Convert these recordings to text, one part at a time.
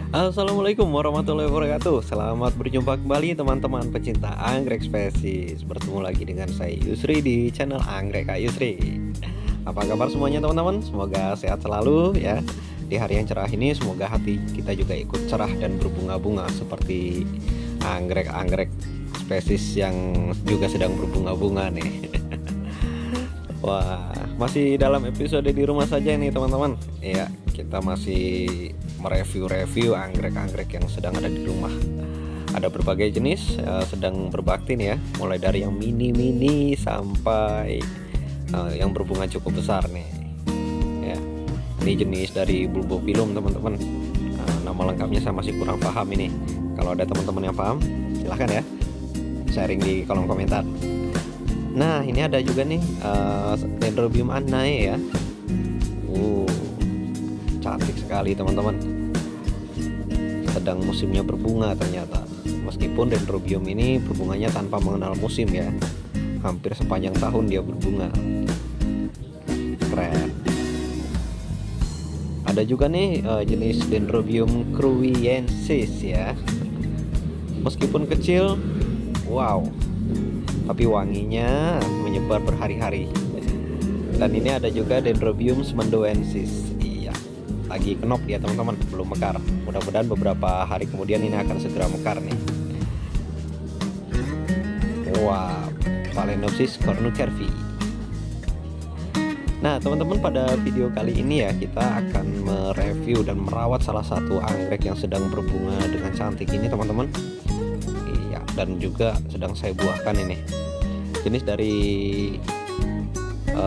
Assalamualaikum warahmatullahi wabarakatuh. Selamat berjumpa kembali teman-teman pecinta anggrek spesies. Bertemu lagi dengan saya Yusri di channel Anggrek Kak Yusri. Apa kabar semuanya teman-teman? Semoga sehat selalu ya. Di hari yang cerah ini semoga hati kita juga ikut cerah dan berbunga-bunga seperti anggrek-anggrek spesies yang juga sedang berbunga-bunga nih. Wah, masih dalam episode di rumah saja nih teman-teman. Ya, kita masih mereview-review anggrek-anggrek yang sedang ada di rumah. Ada berbagai jenis sedang berbakti nih ya, mulai dari yang mini-mini sampai yang berbunga cukup besar nih. Ya, ini jenis dari bulbopilum teman-teman. Nama lengkapnya saya masih kurang paham ini. Kalau ada teman-teman yang paham, silahkan ya sharing di kolom komentar. Nah, ini ada juga nih Dendrobium annae ya. Cantik sekali teman-teman. Sedang musimnya berbunga ternyata. Meskipun Dendrobium ini berbunganya tanpa mengenal musim ya. Hampir sepanjang tahun dia berbunga. Keren. Ada juga nih jenis Dendrobium cruiensis ya. Meskipun kecil, wow, tapi wanginya menyebar berhari-hari. Dan ini ada juga Dendrobium smendoensis. Iya, lagi kenop ya teman-teman, belum mekar. Mudah-mudahan beberapa hari kemudian ini akan segera mekar nih. Wow, Phalaenopsis cornucervi. Nah teman-teman, pada video kali ini ya kita akan mereview dan merawat salah satu anggrek yang sedang berbunga dengan cantik ini teman-teman. Iya, dan juga sedang saya buahkan ini. Jenis dari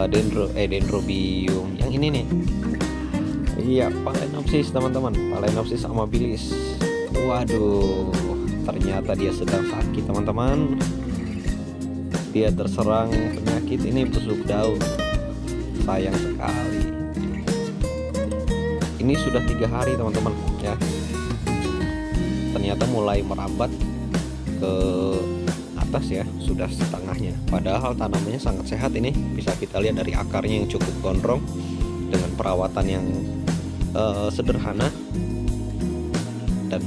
Dendrobium yang ini nih. Iya, Phalaenopsis teman-teman, Phalaenopsis amabilis. Waduh, ternyata dia sedang sakit teman-teman. Dia terserang penyakit ini busuk daun. Sayang sekali. Ini sudah 3 hari teman-teman ya. Ternyata mulai merambat ke atas ya, sudah setengahnya. Padahal tanamannya sangat sehat ini. Bisa kita lihat dari akarnya yang cukup gondrong dengan perawatan yang sederhana dan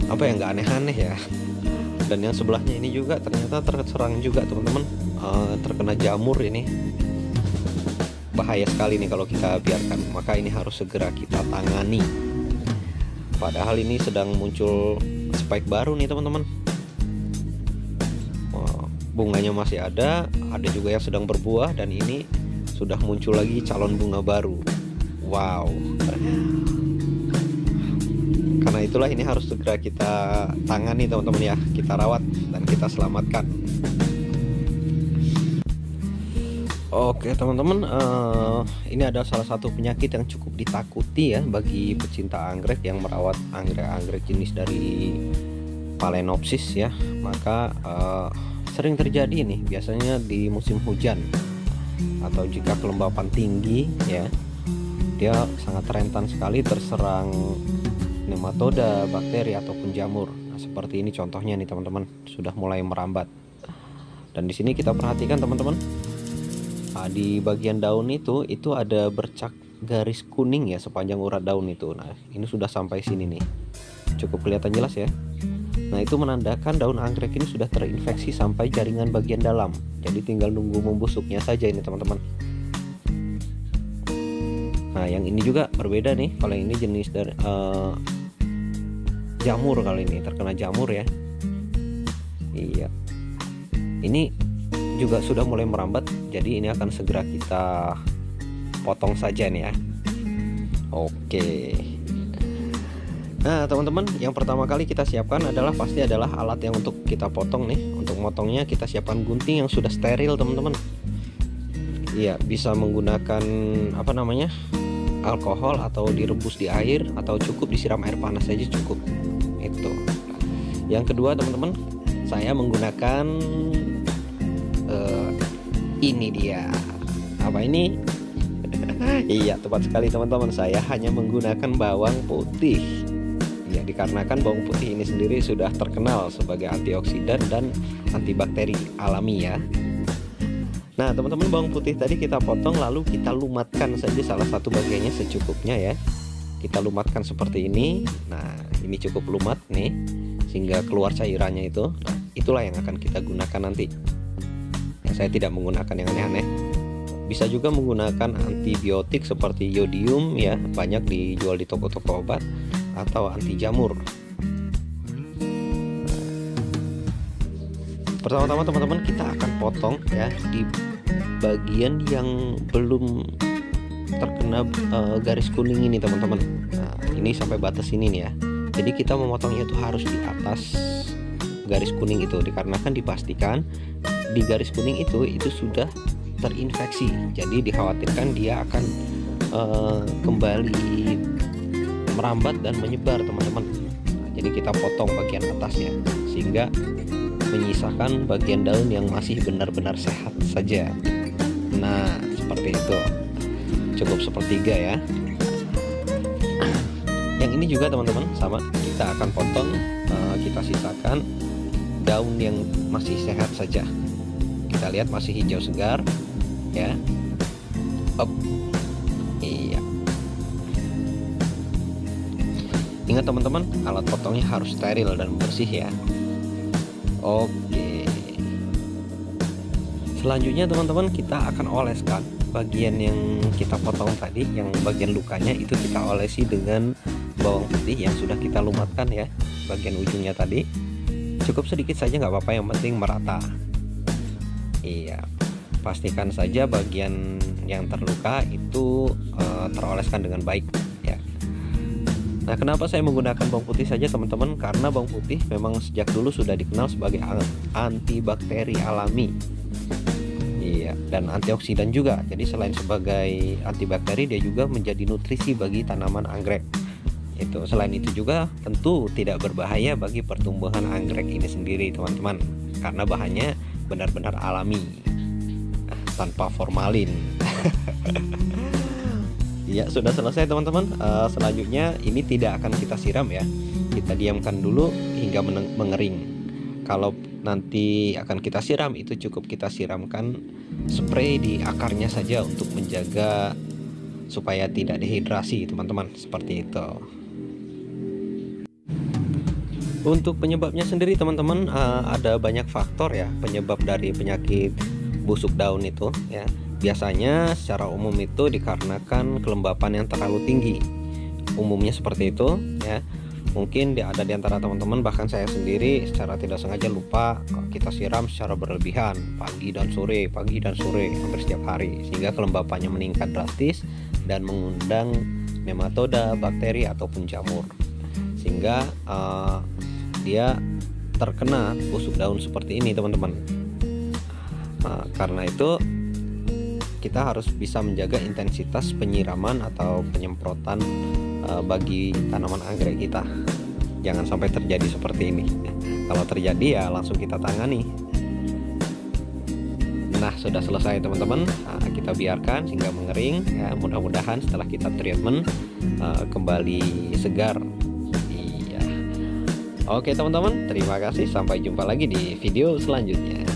apa yang nggak aneh-aneh ya. Dan yang sebelahnya ini juga ternyata terserang juga teman-teman, terkena jamur ini. Bahaya sekali nih kalau kita biarkan, maka ini harus segera kita tangani. Padahal ini sedang muncul spike baru nih teman-teman. Bunganya masih ada juga yang sedang berbuah, dan ini sudah muncul lagi calon bunga baru. Wow. Karena itulah ini harus segera kita tangani teman-teman ya, kita rawat dan kita selamatkan. Oke teman-teman, ini ada salah satu penyakit yang cukup ditakuti ya bagi pecinta anggrek yang merawat anggrek-anggrek jenis dari Phalaenopsis ya. Maka sering terjadi nih biasanya di musim hujan atau jika kelembapan tinggi ya, dia sangat rentan sekali terserang nematoda, bakteri ataupun jamur. Nah, seperti ini contohnya nih teman-teman, sudah mulai merambat. Dan di sini kita perhatikan teman-teman, di bagian daun itu ada bercak garis kuning ya sepanjang urat daun itu. Nah, ini sudah sampai sini nih, cukup kelihatan jelas ya. Nah, itu menandakan daun anggrek ini sudah terinfeksi sampai jaringan bagian dalam. Jadi tinggal nunggu membusuknya saja ini teman-teman. Nah, yang ini juga berbeda nih. Kalau ini jenis dari jamur, kali ini terkena jamur ya. Iya. Ini juga sudah mulai merambat. Jadi ini akan segera kita potong saja nih ya. Oke. Nah teman-teman, yang pertama kali kita siapkan pasti adalah alat yang untuk kita potong nih. Untuk motongnya kita siapkan gunting yang sudah steril teman-teman. Iya, bisa menggunakan alkohol atau direbus di air, atau cukup disiram air panas saja cukup. Itu. Yang kedua teman-teman, saya menggunakan ini dia. Apa ini? Iya, tepat sekali teman-teman, saya hanya menggunakan bawang putih. Ya, dikarenakan bawang putih ini sendiri sudah terkenal sebagai antioksidan dan antibakteri alami ya. Nah teman-teman, bawang putih tadi kita potong lalu kita lumatkan saja salah satu bagiannya secukupnya ya. kita lumatkan seperti ini. Nah, ini cukup lumat nih sehingga keluar cairannya itu. Nah, itulah yang akan kita gunakan nanti. Ya, saya tidak menggunakan yang aneh-aneh. Bisa juga menggunakan antibiotik seperti yodium ya, banyak dijual di toko-toko obat, atau anti jamur. Pertama-tama teman-teman kita akan potong ya di bagian yang belum terkena garis kuning ini teman-teman. Nah, ini sampai batas ini nih ya. Jadi kita memotongnya itu harus di atas garis kuning itu, dikarenakan dipastikan di garis kuning itu sudah terinfeksi. Jadi dikhawatirkan dia akan kembali merambat dan menyebar teman-teman. Nah, jadi kita potong bagian atasnya sehingga menyisakan bagian daun yang masih benar-benar sehat saja. Nah, seperti itu. Cukup sepertiga ya. Yang ini juga teman-teman sama, kita akan potong, kita sisakan daun yang masih sehat saja. Kita lihat masih hijau segar ya. Iya. Ingat teman-teman, alat potongnya harus steril dan bersih ya. Oke. Selanjutnya teman-teman, kita akan oleskan bagian yang kita potong tadi, yang bagian lukanya itu kita olesi dengan bawang putih yang sudah kita lumatkan ya, bagian ujungnya tadi. Cukup sedikit saja nggak apa-apa, yang penting merata. Iya, pastikan saja bagian yang terluka itu teroleskan dengan baik ya. Nah, kenapa saya menggunakan bawang putih saja teman-teman? Karena bawang putih memang sejak dulu sudah dikenal sebagai antibakteri alami. Iya, dan antioksidan juga. Jadi selain sebagai antibakteri, dia juga menjadi nutrisi bagi tanaman anggrek. Itu selain itu juga tentu tidak berbahaya bagi pertumbuhan anggrek ini sendiri teman-teman, karena bahannya benar-benar alami, tanpa formalin. Ya, sudah selesai teman-teman. Selanjutnya ini tidak akan kita siram ya, kita diamkan dulu hingga mengering. Kalau nanti akan kita siram, itu cukup kita siramkan spray di akarnya saja untuk menjaga supaya tidak dehidrasi teman-teman, seperti itu. Untuk penyebabnya sendiri teman-teman, ada banyak faktor ya penyebab dari penyakit busuk daun itu ya. Biasanya secara umum itu dikarenakan kelembapan yang terlalu tinggi. Umumnya seperti itu ya. Mungkin ada di antara teman-teman, bahkan saya sendiri secara tidak sengaja lupa kita siram secara berlebihan pagi dan sore hampir setiap hari, sehingga kelembapannya meningkat drastis dan mengundang nematoda, bakteri ataupun jamur, sehingga dia terkena busuk daun seperti ini teman-teman. Karena itu kita harus bisa menjaga intensitas penyiraman atau penyemprotan bagi tanaman anggrek kita. Jangan sampai terjadi seperti ini. Kalau terjadi ya langsung kita tangani. Nah, sudah selesai teman-teman. Kita biarkan sehingga mengering ya. Mudah-mudahan setelah kita treatment kembali segar. Iya. Oke teman-teman, terima kasih. Sampai jumpa lagi di video selanjutnya.